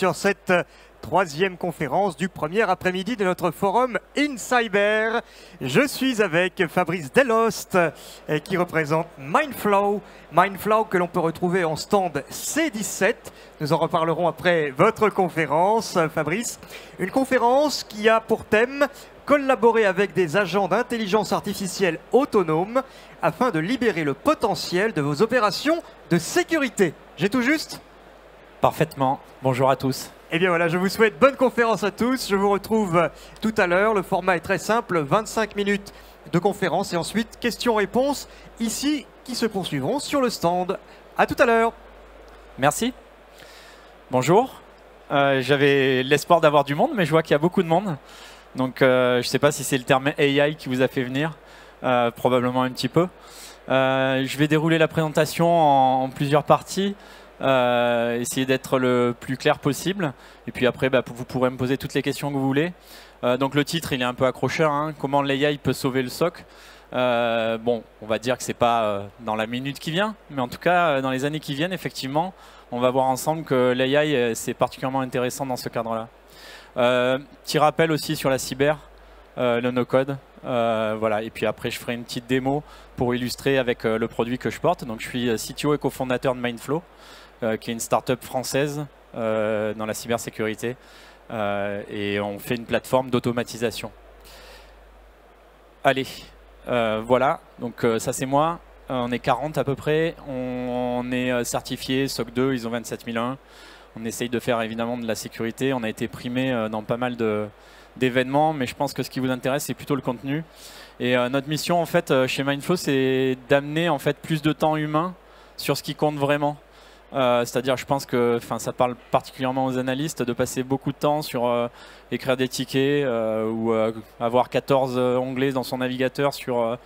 sur cette troisième conférence du premier après-midi de notre forum InCyber. Je suis avec Fabrice Delost qui représente Mindflow. Mindflow que l'on peut retrouver en stand C17. Nous en reparlerons après votre conférence, Fabrice. Une conférence qui a pour thème collaborer avec des agents d'intelligence artificielle autonomes afin de libérer le potentiel de vos opérations de sécurité. J'ai tout juste ? Parfaitement. Bonjour à tous. Eh bien voilà, je vous souhaite bonne conférence à tous. Je vous retrouve tout à l'heure. Le format est très simple, 25 minutes de conférence et ensuite questions-réponses ici qui se poursuivront sur le stand. À tout à l'heure. Merci. Bonjour. J'avais l'espoir d'avoir du monde, mais je vois qu'il y a beaucoup de monde. Donc je ne sais pas si c'est le terme AI qui vous a fait venir. Probablement un petit peu. Je vais dérouler la présentation en plusieurs parties. Essayer d'être le plus clair possible. Et puis après, vous pourrez me poser toutes les questions que vous voulez. Donc le titre, il est un peu accrocheur. Hein. Comment l'AI peut sauver le SOC? Bon, on va dire que c'est pas dans la minute qui vient, mais en tout cas, dans les années qui viennent, effectivement, on va voir ensemble que l'AI, c'est particulièrement intéressant dans ce cadre-là. Petit rappel aussi sur la cyber, le no-code. Voilà. Et puis après, je ferai une petite démo pour illustrer avec le produit que je porte. Donc, je suis CTO et cofondateur de Mindflow, qui est une start-up française dans la cybersécurité. Et on fait une plateforme d'automatisation. Allez, voilà. Donc, ça, c'est moi. On est 40 à peu près. On est certifié SOC 2, ISO 27001. On essaye de faire évidemment de la sécurité. On a été primé dans pas mal d'événements, mais je pense que ce qui vous intéresse, c'est plutôt le contenu. Et notre mission, en fait, chez Mindflow, c'est d'amener en fait plus de temps humain sur ce qui compte vraiment. C'est-à-dire, je pense que ça parle particulièrement aux analystes de passer beaucoup de temps sur écrire des tickets ou avoir 14 onglets dans son navigateur sur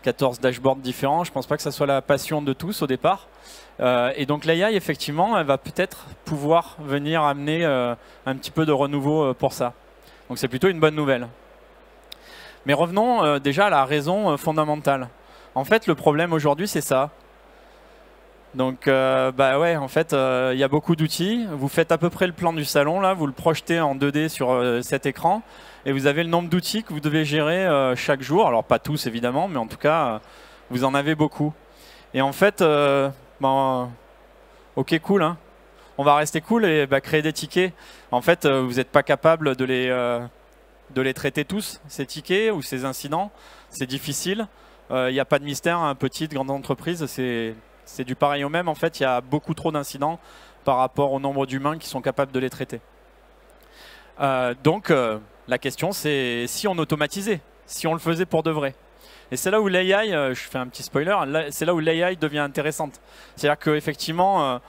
14 dashboards différents. Je ne pense pas que ça soit la passion de tous au départ. Et donc l'AI, effectivement, elle va peut-être pouvoir venir amener un petit peu de renouveau pour ça. Donc c'est plutôt une bonne nouvelle. Mais revenons déjà à la raison fondamentale. En fait, le problème aujourd'hui, c'est ça. Donc, ouais, en fait, il y a beaucoup d'outils. Vous faites à peu près le plan du salon, là, vous le projetez en 2D sur cet écran, et vous avez le nombre d'outils que vous devez gérer chaque jour. Alors, pas tous, évidemment, mais en tout cas, vous en avez beaucoup. Et en fait, ok, cool, hein. On va rester cool et créer des tickets. En fait, vous n'êtes pas capable de les traiter tous, ces tickets ou ces incidents. C'est difficile. Il n'y a pas de mystère, hein. Petite, grande entreprise, c'est du pareil au même. En fait, il y a beaucoup trop d'incidents par rapport au nombre d'humains qui sont capables de les traiter. Donc, la question, c'est si on automatisait, si on le faisait pour de vrai. Et c'est là où l'AI, je fais un petit spoiler, c'est là où l'AI devient intéressante. C'est-à-dire qu'effectivement,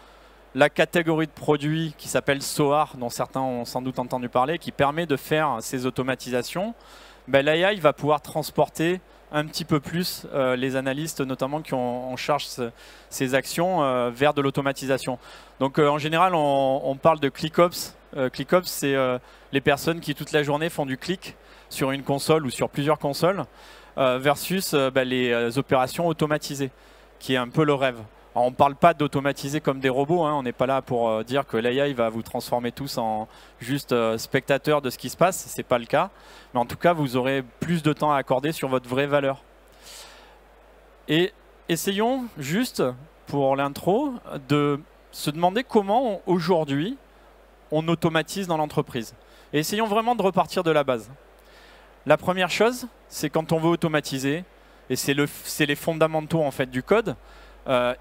la catégorie de produits qui s'appelle SOAR, dont certains ont sans doute entendu parler, qui permet de faire ces automatisations, l'AI va pouvoir transporter un petit peu plus les analystes, notamment qui ont en charge ces actions, vers de l'automatisation. Donc en général, on parle de ClickOps. ClickOps, c'est les personnes qui toute la journée font du clic sur une console ou sur plusieurs consoles, versus les opérations automatisées, qui est un peu le rêve. Alors, on ne parle pas d'automatiser comme des robots, hein. On n'est pas là pour dire que l'AI va vous transformer tous en juste spectateurs de ce qui se passe, ce n'est pas le cas. Mais en tout cas, vous aurez plus de temps à accorder sur votre vraie valeur. Et essayons juste, pour l'intro, de se demander comment aujourd'hui on automatise dans l'entreprise. Et essayons vraiment de repartir de la base. La première chose, c'est quand on veut automatiser, et c'est les fondamentaux en fait, du code,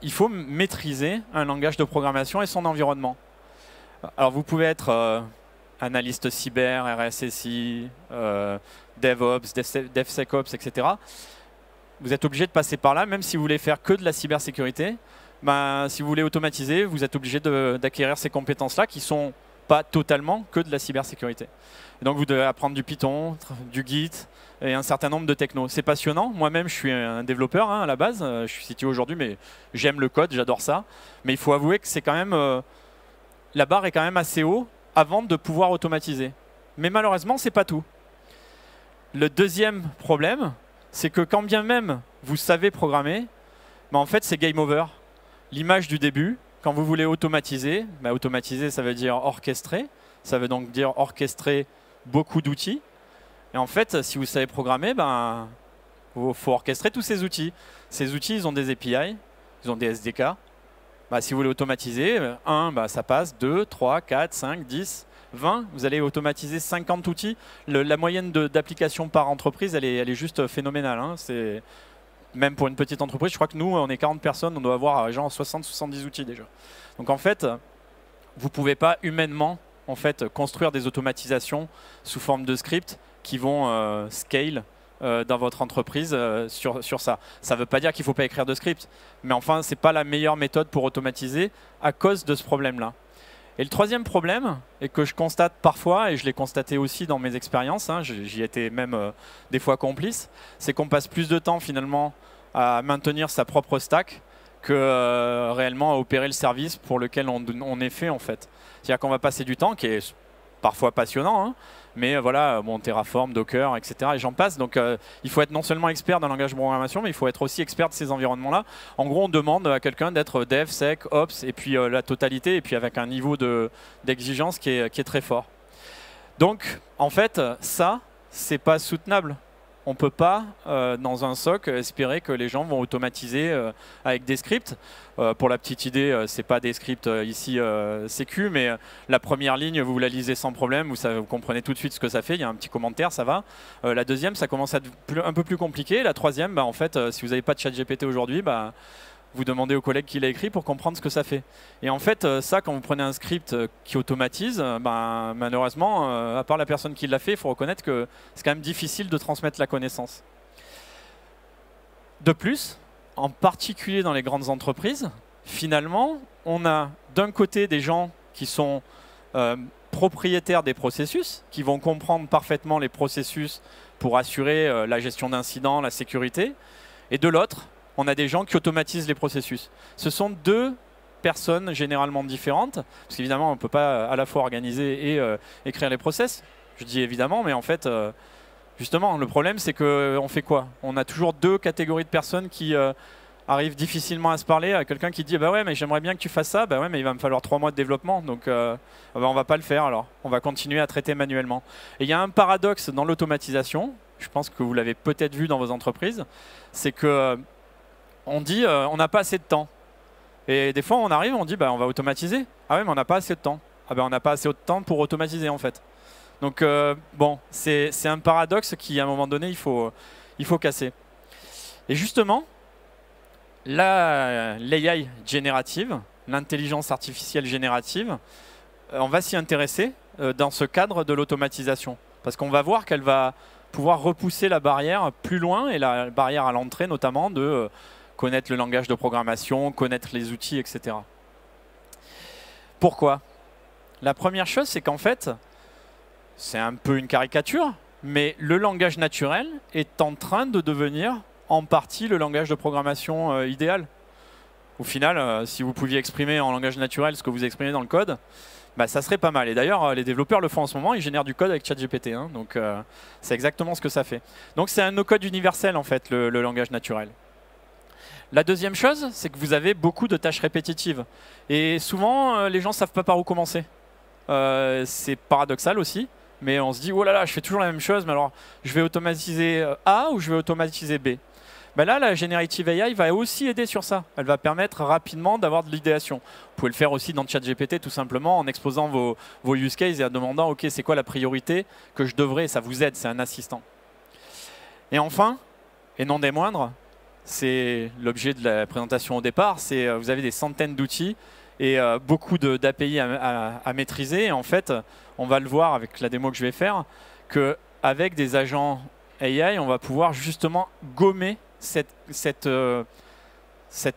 il faut maîtriser un langage de programmation et son environnement. Alors vous pouvez être analyste cyber, RSSI, DevOps, DevSecOps, etc. Vous êtes obligé de passer par là, même si vous voulez faire que de la cybersécurité. Si vous voulez automatiser, vous êtes obligé d'acquérir ces compétences-là qui ne sont pas totalement que de la cybersécurité. Et donc vous devez apprendre du Python, du Git et un certain nombre de technos. C'est passionnant. Moi-même, je suis un développeur à la base. Je suis CTO aujourd'hui, mais j'aime le code, j'adore ça. Mais il faut avouer que c'est quand même la barre est quand même assez haut avant de pouvoir automatiser. Mais malheureusement, c'est pas tout. Le deuxième problème, c'est que quand bien même vous savez programmer, en fait, c'est game over. L'image du début, quand vous voulez automatiser, automatiser ça veut dire orchestrer, ça veut donc dire orchestrer beaucoup d'outils. Et en fait, si vous savez programmer, il faut orchestrer tous ces outils. Ces outils, ils ont des API, ils ont des SDK. Si vous voulez automatiser, 1, ça passe, 2, 3, 4, 5, 10, 20. Vous allez automatiser 50 outils. La moyenne d'applications par entreprise, elle est juste phénoménale. Hein. Même pour une petite entreprise, je crois que nous, on est 40 personnes, on doit avoir genre 60-70 outils déjà. Donc en fait, vous ne pouvez pas humainement construire des automatisations sous forme de scripts qui vont scale dans votre entreprise sur ça. Ça ne veut pas dire qu'il ne faut pas écrire de script, mais enfin, ce n'est pas la meilleure méthode pour automatiser à cause de ce problème-là. Et le troisième problème, et que je constate parfois, et je l'ai constaté aussi dans mes expériences, hein, j'y étais même des fois complice, c'est qu'on passe plus de temps finalement à maintenir sa propre stack que réellement à opérer le service pour lequel on est fait en fait. C'est-à-dire qu'on va passer du temps qui est parfois passionnant, hein, mais voilà, Terraform, Docker, etc. et j'en passe. Donc il faut être non seulement expert dans le langage de programmation, mais il faut être aussi expert de ces environnements-là. En gros, on demande à quelqu'un d'être dev, sec, ops, et puis la totalité, et puis avec un niveau d'exigence qui est très fort. Donc, en fait, ça, c'est pas soutenable. On ne peut pas, dans un SOC, espérer que les gens vont automatiser avec des scripts. Pour la petite idée, ce n'est pas des scripts ici sécu, mais la première ligne, vous la lisez sans problème, vous comprenez tout de suite ce que ça fait, il y a un petit commentaire, ça va. La deuxième, ça commence à être un peu plus compliqué. La troisième, en fait, si vous n'avez pas de ChatGPT aujourd'hui, vous demandez au collègue qui l'a écrit pour comprendre ce que ça fait. Et en fait, ça, quand vous prenez un script qui automatise, malheureusement, à part la personne qui l'a fait, il faut reconnaître que c'est quand même difficile de transmettre la connaissance. De plus, en particulier dans les grandes entreprises, finalement, on a d'un côté des gens qui sont propriétaires des processus, qui vont comprendre parfaitement les processus pour assurer la gestion d'incidents, la sécurité, et de l'autre, on a des gens qui automatisent les processus. Ce sont deux personnes généralement différentes, parce qu'évidemment, on ne peut pas à la fois organiser et écrire les process. Je dis évidemment, mais en fait, justement, le problème, c'est qu'on fait quoi? On a toujours deux catégories de personnes qui arrivent difficilement à se parler. À quelqu'un qui dit « bah ouais, mais j'aimerais bien que tu fasses ça », bah ouais, mais il va me falloir 3 mois de développement, donc on va pas le faire alors. On va continuer à traiter manuellement. Et il y a un paradoxe dans l'automatisation, je pense que vous l'avez peut-être vu dans vos entreprises, c'est que on dit on n'a pas assez de temps. Et des fois on arrive, on dit on va automatiser. Ah ouais, mais on n'a pas assez de temps. Ah on n'a pas assez de temps pour automatiser en fait. Donc bon, c'est un paradoxe qui à un moment donné il faut casser. Et justement, l'AI générative, l'intelligence artificielle générative, on va s'y intéresser dans ce cadre de l'automatisation. Parce qu'on va voir qu'elle va pouvoir repousser la barrière plus loin, et la barrière à l'entrée notamment de connaître le langage de programmation, connaître les outils, etc. Pourquoi? La première chose, c'est qu'en fait, c'est un peu une caricature, mais le langage naturel est en train de devenir en partie le langage de programmation idéal. Au final, si vous pouviez exprimer en langage naturel ce que vous exprimez dans le code, ça serait pas mal. Et d'ailleurs, les développeurs le font en ce moment, ils génèrent du code avec ChatGPT. Hein, donc c'est exactement ce que ça fait. Donc c'est un no-code universel en fait, le langage naturel. La deuxième chose, c'est que vous avez beaucoup de tâches répétitives. Et souvent, les gens ne savent pas par où commencer. C'est paradoxal aussi, mais on se dit, oh là là, je fais toujours la même chose, mais alors je vais automatiser A ou je vais automatiser B? Là, la Generative AI va aussi aider sur ça. Elle va permettre rapidement d'avoir de l'idéation. Vous pouvez le faire aussi dans ChatGPT tout simplement en exposant vos use cases et en demandant, ok, c'est quoi la priorité que je devrais, ça vous aide, c'est un assistant. Et enfin, et non des moindres, c'est l'objet de la présentation au départ, c'est vous avez des centaines d'outils et beaucoup d'API à maîtriser. Et en fait, on va le voir avec la démo que je vais faire, qu'avec des agents AI, on va pouvoir justement gommer cette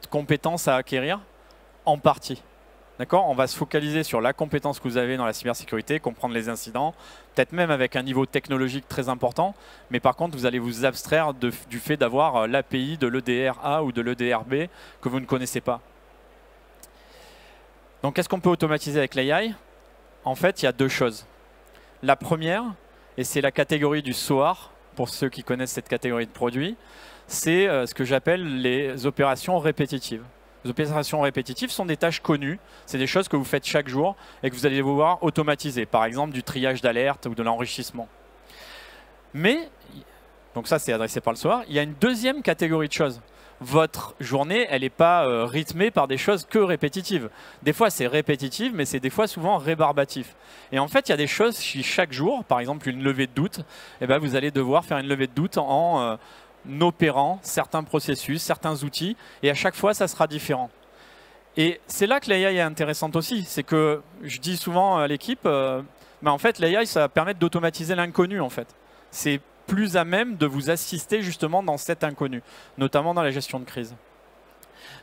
compétence à acquérir en partie. D'accord ? On va se focaliser sur la compétence que vous avez dans la cybersécurité, comprendre les incidents, peut-être même avec un niveau technologique très important, mais par contre, vous allez vous abstraire du fait d'avoir l'API de l'EDR A ou de l'EDR B que vous ne connaissez pas. Donc, qu'est-ce qu'on peut automatiser avec l'AI? En fait, il y a deux choses. La première, et c'est la catégorie du SOAR, pour ceux qui connaissent cette catégorie de produits, c'est ce que j'appelle les opérations répétitives. Les opérations répétitives sont des tâches connues, c'est des choses que vous faites chaque jour et que vous allez pouvoir automatiser, par exemple du triage d'alerte ou de l'enrichissement. Mais, donc ça c'est adressé par le soir, il y a une deuxième catégorie de choses. Votre journée, elle n'est pas rythmée par des choses que répétitives. Des fois c'est répétitif, mais c'est des fois souvent rébarbatif. Et en fait, il y a des choses qui chaque jour, par exemple une levée de doute, eh ben, vous allez devoir faire une levée de doute en opérant certains processus, certains outils, et à chaque fois, ça sera différent. Et c'est là que l'AI est intéressante aussi. C'est que je dis souvent à l'équipe, en fait, l'AI, ça va permettre d'automatiser l'inconnu, en fait. C'est plus à même de vous assister justement dans cet inconnu, notamment dans la gestion de crise.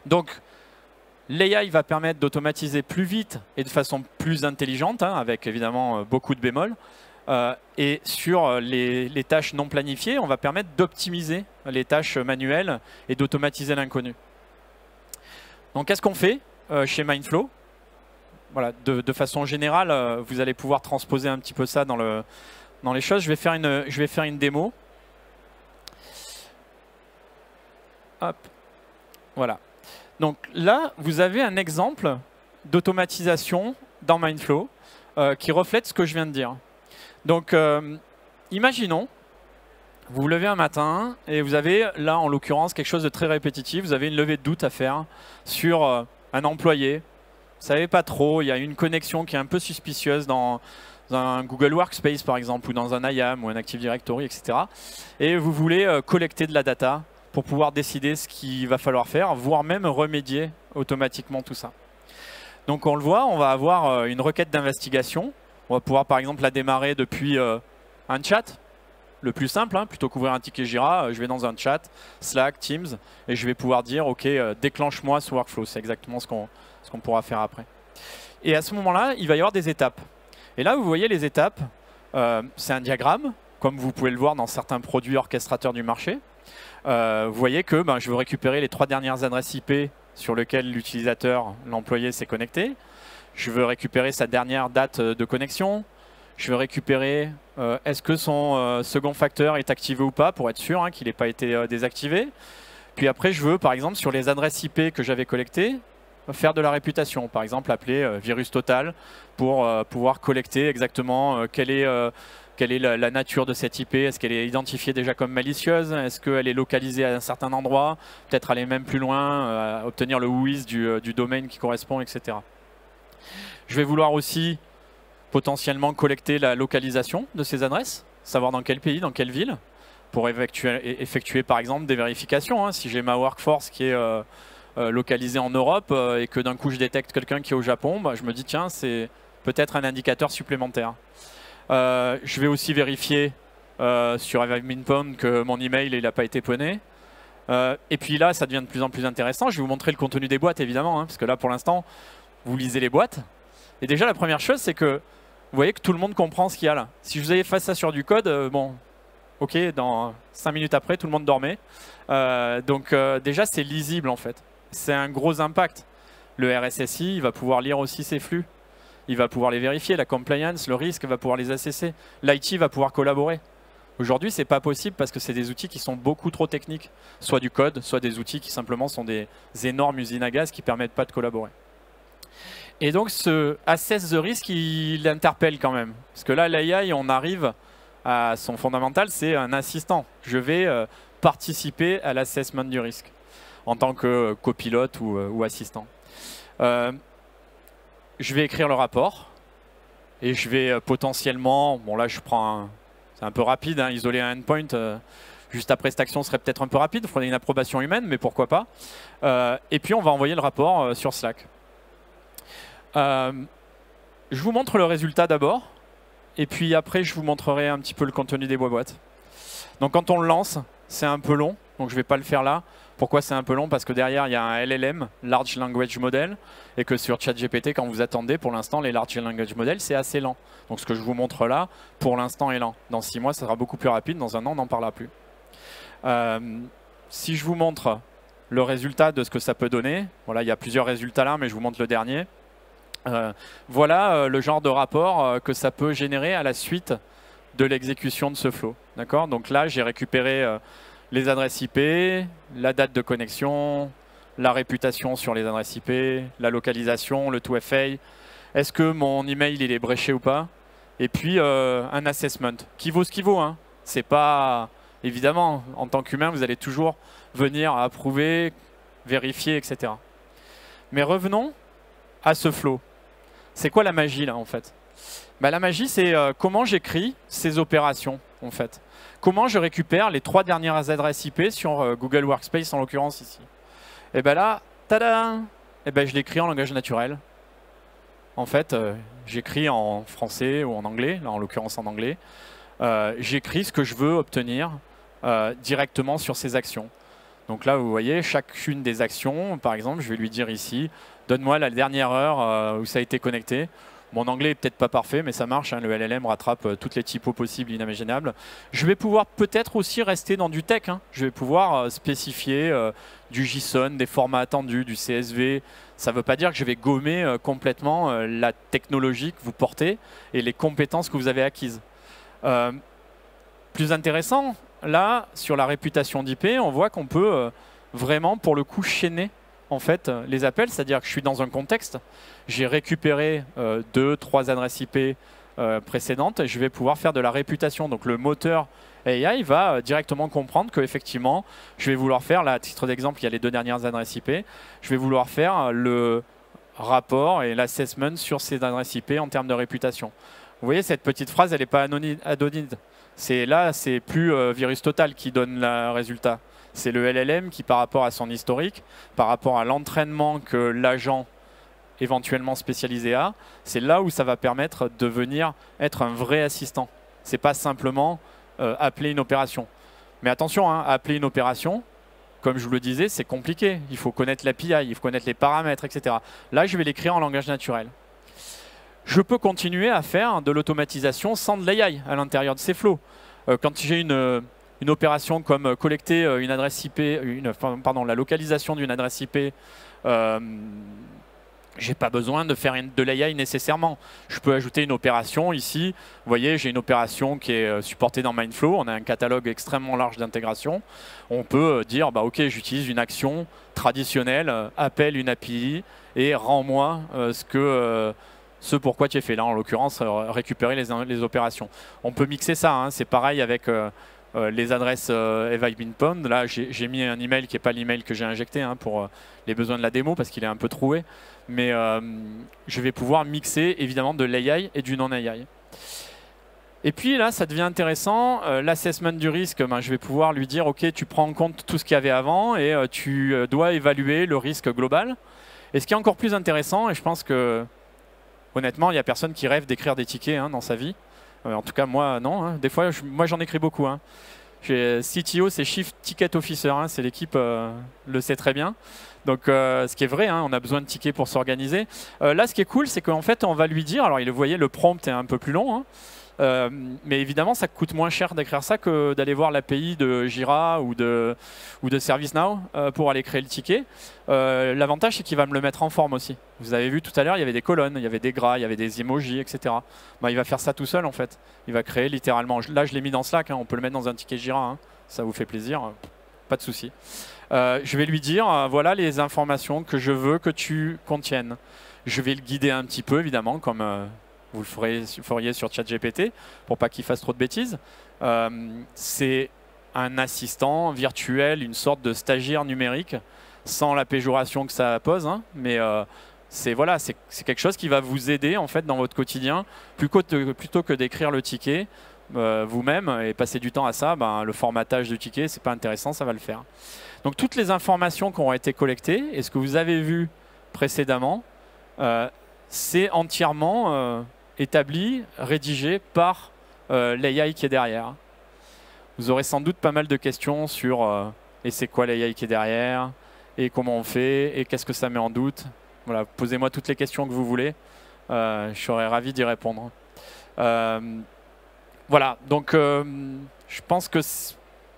Donc, l'AI va permettre d'automatiser plus vite et de façon plus intelligente, hein, avec évidemment beaucoup de bémols. Et sur les tâches non planifiées, on va permettre d'optimiser les tâches manuelles et d'automatiser l'inconnu. Donc, qu'est-ce qu'on fait chez Mindflow? Voilà, de façon générale, vous allez pouvoir transposer un petit peu ça dans les choses. Je vais faire une démo. Hop. Voilà. Donc là, vous avez un exemple d'automatisation dans Mindflow qui reflète ce que je viens de dire. Donc, imaginons, vous vous levez un matin et vous avez là, en l'occurrence, quelque chose de très répétitif. Vous avez une levée de doute à faire sur un employé. Vous ne savez pas trop, il y a une connexion qui est un peu suspicieuse dans un Google Workspace, par exemple, ou dans un IAM ou un Active Directory, etc. Et vous voulez collecter de la data pour pouvoir décider ce qu'il va falloir faire, voire même remédier automatiquement tout ça. Donc, on le voit, on va avoir une requête d'investigation. On va pouvoir par exemple la démarrer depuis un chat, le plus simple, hein, plutôt qu'ouvrir un ticket Jira, je vais dans un chat, Slack, Teams, et je vais pouvoir dire ok, déclenche-moi ce workflow. C'est exactement ce qu'on pourra faire après. Et à ce moment-là, il va y avoir des étapes. Et là, vous voyez les étapes, c'est un diagramme, comme vous pouvez le voir dans certains produits orchestrateurs du marché. Vous voyez que je veux récupérer les 3 dernières adresses IP sur lesquelles l'utilisateur, l'employé, s'est connecté. Je veux récupérer sa dernière date de connexion. Je veux récupérer est-ce que son second facteur est activé ou pas pour être sûr qu'il n'ait pas été désactivé. Puis après, je veux, par exemple, sur les adresses IP que j'avais collectées, faire de la réputation. Par exemple, appeler Virus Total pour pouvoir collecter exactement quelle est la nature de cette IP. Est-ce qu'elle est identifiée déjà comme malicieuse? Est-ce qu'elle est localisée à un certain endroit? Peut-être aller même plus loin, obtenir le WHOIS du domaine qui correspond, etc. Je vais vouloir aussi potentiellement collecter la localisation de ces adresses, savoir dans quel pays, dans quelle ville, pour effectuer par exemple des vérifications. Hein. Si j'ai ma workforce qui est localisée en Europe et que d'un coup je détecte quelqu'un qui est au Japon, je me dis tiens, c'est peut-être un indicateur supplémentaire. Je vais aussi vérifier sur AdminPwn que mon email n'a pas été poney. Et puis là, ça devient de plus en plus intéressant. Je vais vous montrer le contenu des boîtes évidemment, hein, parce que là pour l'instant, vous lisez les boîtes. Et déjà, la première chose, c'est que vous voyez que tout le monde comprend ce qu'il y a là. Si je vous avais fait ça sur du code, bon, ok, dans 5 minutes après, tout le monde dormait. Donc déjà, c'est lisible en fait. C'est un gros impact. Le RSSI, il va pouvoir lire aussi ces flux. Il va pouvoir les vérifier. La compliance, le risque va pouvoir les assesser. L'IT va pouvoir collaborer. Aujourd'hui, ce n'est pas possible parce que c'est des outils qui sont beaucoup trop techniques. Soit du code, soit des outils qui simplement sont des énormes usines à gaz qui ne permettent pas de collaborer. Et donc, ce assess the risk, il interpelle quand même. Parce que là, l'AI, on arrive à son fondamental, c'est un assistant. Je vais participer à l'assessment du risque en tant que copilote ou assistant. Je vais écrire le rapport et je vais potentiellement, bon là je prends c'est un peu rapide, hein, isoler un endpoint juste après cette action serait peut-être un peu rapide, il faudrait une approbation humaine, mais pourquoi pas. Et puis on va envoyer le rapport sur Slack. Je vous montre le résultat d'abord, et puis après je vous montrerai un petit peu le contenu des boîtes. Donc quand on le lance, c'est un peu long, donc je ne vais pas le faire là. Pourquoi c'est un peu long? Parce que derrière il y a un LLM, Large Language Model, et que sur ChatGPT, quand vous attendez, pour l'instant les Large Language Model c'est assez lent. Donc ce que je vous montre là, pour l'instant est lent. Dans 6 mois ça sera beaucoup plus rapide, dans 1 an on n'en parlera plus. Si je vous montre le résultat de ce que ça peut donner, voilà, il y a plusieurs résultats là, mais je vous montre le dernier. Voilà le genre de rapport que ça peut générer à la suite de l'exécution de ce flow. Donc là, j'ai récupéré les adresses IP, la date de connexion, la réputation sur les adresses IP, la localisation, le 2FA, est-ce que mon email il est bréché ou pas, et puis un assessment qui vaut ce qu'il vaut. Hein. C'est pas évidemment en tant qu'humain vous allez toujours venir approuver, vérifier, etc. Mais revenons à ce flow. C'est quoi la magie là en fait? Bah, la magie c'est comment j'écris ces opérations en fait. Comment je récupère les 3 dernières adresses IP sur Google Workspace en l'occurrence ici. Et bien là, tada, et ben je l'écris en langage naturel. En fait, j'écris en français ou en anglais, là en l'occurrence en anglais. J'écris ce que je veux obtenir directement sur ces actions. Donc là, vous voyez, chacune des actions, par exemple, je vais lui dire ici, donne-moi la dernière heure où ça a été connecté. Mon anglais est peut-être pas parfait, mais ça marche. Hein, le LLM rattrape toutes les typos possibles, inimaginables. Je vais pouvoir peut-être aussi rester dans du tech. Hein. Je vais pouvoir spécifier du JSON, des formats attendus, du CSV. Ça ne veut pas dire que je vais gommer complètement la technologie que vous portez et les compétences que vous avez acquises. Plus intéressant, là, sur la réputation d'IP, on voit qu'on peut vraiment, pour le coup, chaîner en fait, les appels, c'est-à-dire que je suis dans un contexte, j'ai récupéré 2, 3 adresses IP précédentes et je vais pouvoir faire de la réputation. Donc le moteur AI va directement comprendre qu'effectivement, je vais vouloir faire, là, à titre d'exemple, il y a les 2 dernières adresses IP, je vais vouloir faire le rapport et l'assessment sur ces adresses IP en termes de réputation. Vous voyez, cette petite phrase, elle n'est pas anonyme. Là, c'est plus Virus Total qui donne le résultat. C'est le LLM qui, par rapport à son historique, par rapport à l'entraînement que l'agent éventuellement spécialisé a, c'est là où ça va permettre de venir être un vrai assistant. Ce n'est pas simplement appeler une opération. Mais attention, hein, appeler une opération, comme je vous le disais, c'est compliqué. Il faut connaître l'API, il faut connaître les paramètres, etc. Là, je vais l'écrire en langage naturel. Je peux continuer à faire de l'automatisation sans de l'AI à l'intérieur de ces flows. Quand j'ai une opération comme collecter une adresse IP, la localisation d'une adresse IP, j'ai pas besoin de faire de l'AI nécessairement. Je peux ajouter une opération ici. Vous voyez, j'ai une opération qui est supportée dans Mindflow. On a un catalogue extrêmement large d'intégration. On peut dire, bah, OK, j'utilise une action traditionnelle, appelle une API et rends-moi ce pourquoi tu es fait. Là, en l'occurrence, récupérer les opérations. On peut mixer ça. Hein. C'est pareil avec les adresses Have I Been Pwned. Là, j'ai mis un email qui n'est pas l'email que j'ai injecté hein, pour les besoins de la démo parce qu'il est un peu troué. Mais je vais pouvoir mixer évidemment de l'AI et du non-AI. Et puis là, ça devient intéressant. L'assessment du risque, je vais pouvoir lui dire, OK, tu prends en compte tout ce qu'il y avait avant et tu dois évaluer le risque global. Et ce qui est encore plus intéressant, et je pense que honnêtement, il n'y a personne qui rêve d'écrire des tickets hein, dans sa vie. En tout cas, moi, non. Hein. Des fois, moi, j'en écris beaucoup. Hein. CTO, c'est Chief Ticket Officer. Hein. C'est l'équipe le sait très bien. Donc, ce qui est vrai, hein, on a besoin de tickets pour s'organiser. Là, ce qui est cool, c'est qu'en fait, on va lui dire, alors, vous voyez, le prompt est un peu plus long, hein, mais évidemment, ça coûte moins cher d'écrire ça que d'aller voir l'API de Jira ou de ServiceNow pour aller créer le ticket. L'avantage, c'est qu'il va me le mettre en forme aussi. Vous avez vu tout à l'heure, il y avait des colonnes, il y avait des gras, il y avait des emojis, etc. Bah, il va faire ça tout seul, en fait. Il va créer littéralement. Là, je l'ai mis dans Slack, hein, on peut le mettre dans un ticket Jira. Hein, ça vous fait plaisir, pas de souci. Je vais lui dire, voilà les informations que je veux que tu contiennes. Je vais le guider un petit peu, évidemment, comme vous le feriez sur ChatGPT, pour pas qu'il fasse trop de bêtises. C'est un assistant virtuel, une sorte de stagiaire numérique, sans la péjoration que ça pose, hein, mais c'est quelque chose qui va vous aider en fait, dans votre quotidien, plutôt que d'écrire le ticket vous-même et passer du temps à ça, le formatage du ticket, c'est pas intéressant, ça va le faire. Donc toutes les informations qui ont été collectées et ce que vous avez vu précédemment, c'est entièrement établi, rédigé par l'AI qui est derrière. Vous aurez sans doute pas mal de questions sur et c'est quoi l'AI qui est derrière, et comment on fait, et qu'est-ce que ça met en doute. Voilà, posez-moi toutes les questions que vous voulez, je serais ravi d'y répondre. Voilà, donc je pense que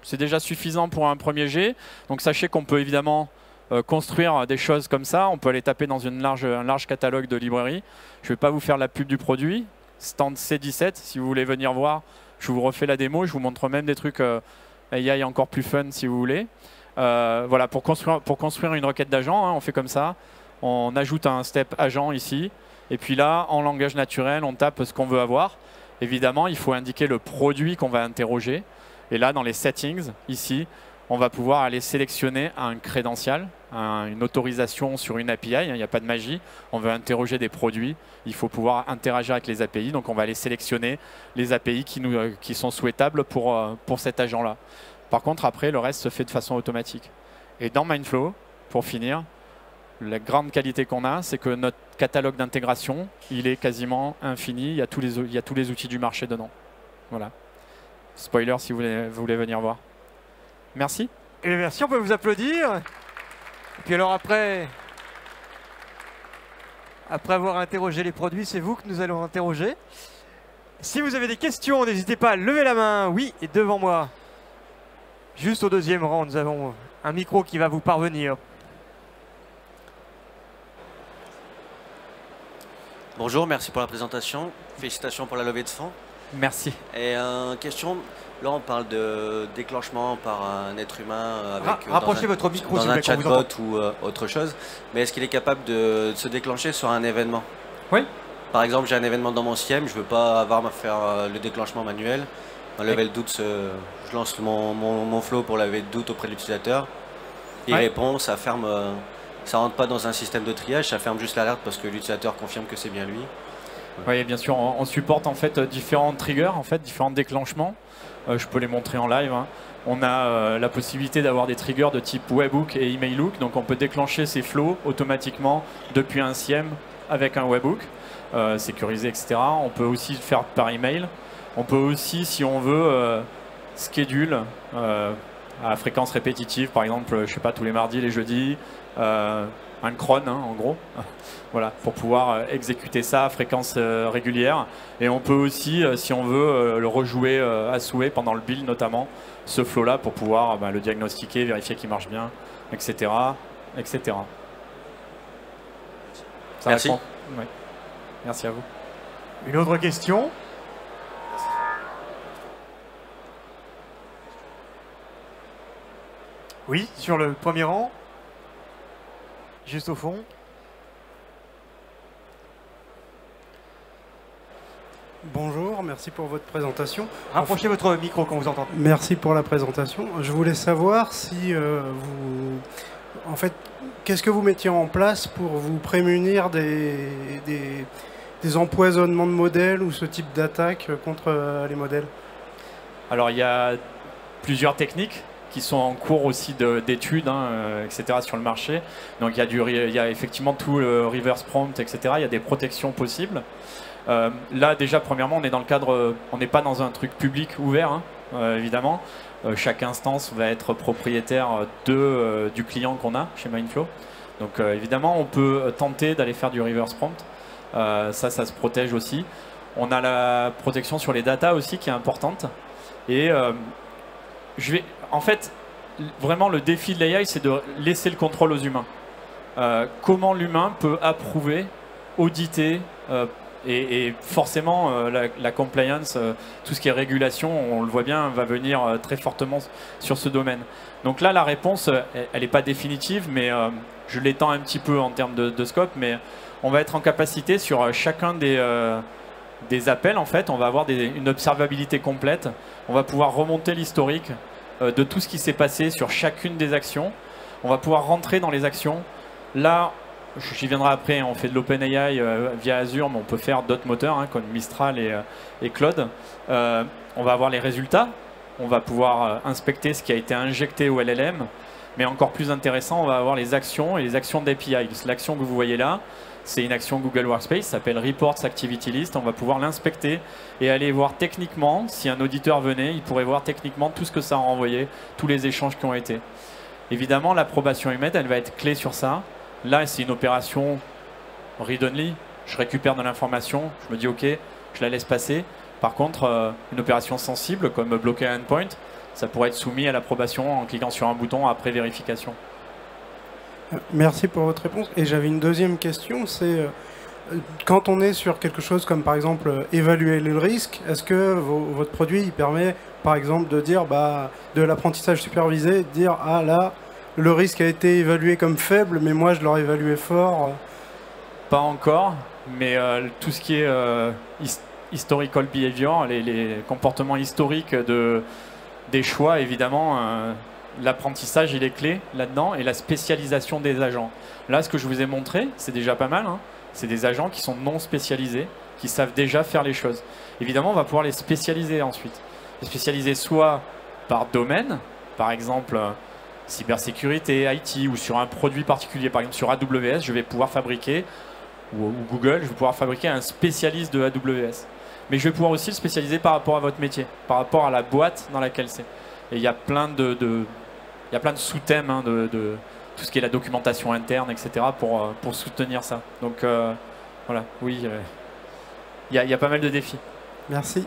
c'est déjà suffisant pour un premier jet. Donc sachez qu'on peut évidemment construire des choses comme ça. On peut aller taper dans un large catalogue de librairies. Je ne vais pas vous faire la pub du produit. Stand C17, si vous voulez venir voir, je vous refais la démo. Je vous montre même des trucs AI encore plus fun si vous voulez. Voilà, pour construire une requête d'agent, hein, on fait comme ça. On ajoute un step agent ici. Et puis là, en langage naturel, on tape ce qu'on veut avoir. Évidemment, il faut indiquer le produit qu'on va interroger. Et là, dans les settings, ici, on va pouvoir aller sélectionner un crédential, une autorisation sur une API. Il n'y a pas de magie. On veut interroger des produits. Il faut pouvoir interagir avec les API. Donc, on va aller sélectionner les API qui sont souhaitables pour cet agent-là. Par contre, après, le reste se fait de façon automatique. Et dans Mindflow, pour finir, la grande qualité qu'on a, c'est que notre catalogue d'intégration, il est quasiment infini. Il y a tous les outils du marché dedans. Voilà. Spoiler si vous voulez venir voir. Merci. Et merci, on peut vous applaudir. Et puis alors après avoir interrogé les produits, c'est vous que nous allons interroger. Si vous avez des questions, n'hésitez pas à lever la main. Oui, et devant moi, juste au deuxième rang, nous avons un micro qui va vous parvenir. Bonjour, merci pour la présentation. Félicitations pour la levée de fonds. Merci. Et question, là on parle de déclenchement par un être humain avec rapprochez votre micro dans un chatbot ou autre chose, mais est-ce qu'il est capable de se déclencher sur un événement? Oui. Par exemple, j'ai un événement dans mon SIEM, je ne veux pas avoir à faire le déclenchement manuel. Un level doute, je lance mon flow pour la levée de doute auprès de l'utilisateur. Il répond, ça ferme, ça rentre pas dans un système de triage, ça ferme juste l'alerte parce que l'utilisateur confirme que c'est bien lui. Oui, bien sûr, on supporte en fait différents triggers, différents déclenchements. Je peux les montrer en live. Hein. On a la possibilité d'avoir des triggers de type webhook et emailhook, donc on peut déclencher ces flows automatiquement depuis un SIEM avec un webhook, sécurisé, etc. On peut aussi le faire par email. On peut aussi, si on veut, schedule à fréquence répétitive, par exemple, je sais pas, tous les mardis, les jeudis, un cron, hein, en gros. Voilà, pour pouvoir exécuter ça à fréquence régulière. Et on peut aussi, si on veut, le rejouer à souhait pendant le build notamment, ce flow-là, pour pouvoir le diagnostiquer, vérifier qu'il marche bien, etc. etc. Ça Merci. répond. Oui. Merci à vous. Une autre question? Oui, sur le premier rang. Juste au fond. Bonjour, merci pour votre présentation. Rapprochez votre micro qu'on vous entend. Merci pour la présentation. Je voulais savoir si qu'est-ce que vous mettiez en place pour vous prémunir des empoisonnements de modèles ou ce type d'attaque contre les modèles? Alors, il y a plusieurs techniques qui sont en cours aussi d'études, etc. sur le marché. Donc, il y a effectivement tout le reverse prompt, etc. Il y a des protections possibles. Là, déjà, premièrement, on est dans le cadre, on n'est pas dans un truc public ouvert, évidemment. Chaque instance va être propriétaire du client qu'on a chez Mindflow. Donc, évidemment, on peut tenter d'aller faire du reverse prompt. Ça se protège aussi. On a la protection sur les data aussi qui est importante. Et en fait, vraiment, le défi de l'AI, c'est de laisser le contrôle aux humains. Comment l'humain peut approuver, auditer, et forcément, la compliance, tout ce qui est régulation, on le voit bien, va venir très fortement sur ce domaine. Donc là, la réponse, elle n'est pas définitive, mais je l'étends un petit peu en termes de scope, mais on va être en capacité sur chacun des appels, en fait, on va avoir une observabilité complète. On va pouvoir remonter l'historique de tout ce qui s'est passé sur chacune des actions. On va pouvoir rentrer dans les actions. Là, j'y viendrai après, on fait de l'OpenAI via Azure, mais on peut faire d'autres moteurs comme Mistral et Claude. On va avoir les résultats, on va pouvoir inspecter ce qui a été injecté au LLM, mais encore plus intéressant, on va avoir les actions et les actions d'API. L'action que vous voyez là, c'est une action Google Workspace, ça s'appelle Reports Activity List. On va pouvoir l'inspecter et aller voir techniquement, si un auditeur venait, il pourrait voir techniquement tout ce que ça a renvoyé, tous les échanges qui ont été. Évidemment, l'approbation humaine, elle va être clé sur ça. Là, c'est une opération read-only. Je récupère de l'information, je me dis OK, je la laisse passer. Par contre, une opération sensible comme bloquer un endpoint, ça pourrait être soumis à l'approbation en cliquant sur un bouton après vérification. Merci pour votre réponse. Et j'avais une deuxième question, c'est quand on est sur quelque chose comme par exemple évaluer le risque, est-ce que votre produit il permet par exemple de dire de l'apprentissage supervisé, de dire ah là le risque a été évalué comme faible, mais moi je l'aurais évalué fort. Pas encore, mais tout ce qui est historical behavior, les comportements historiques des choix, évidemment, l'apprentissage il est clé là-dedans, et la spécialisation des agents. Là, ce que je vous ai montré, c'est déjà pas mal, hein. C'est des agents qui sont non spécialisés, qui savent déjà faire les choses. Évidemment, on va pouvoir les spécialiser ensuite. Les spécialiser soit par domaine, par exemple cybersécurité, IT, ou sur un produit particulier, par exemple sur AWS, je vais pouvoir fabriquer, ou Google, je vais pouvoir fabriquer un spécialiste de AWS. Mais je vais pouvoir aussi le spécialiser par rapport à votre métier, par rapport à la boîte dans laquelle c'est. Et il y a plein de sous-thèmes, hein, de tout ce qui est la documentation interne, etc., pour soutenir ça. Donc voilà, oui, il y a pas mal de défis. Merci.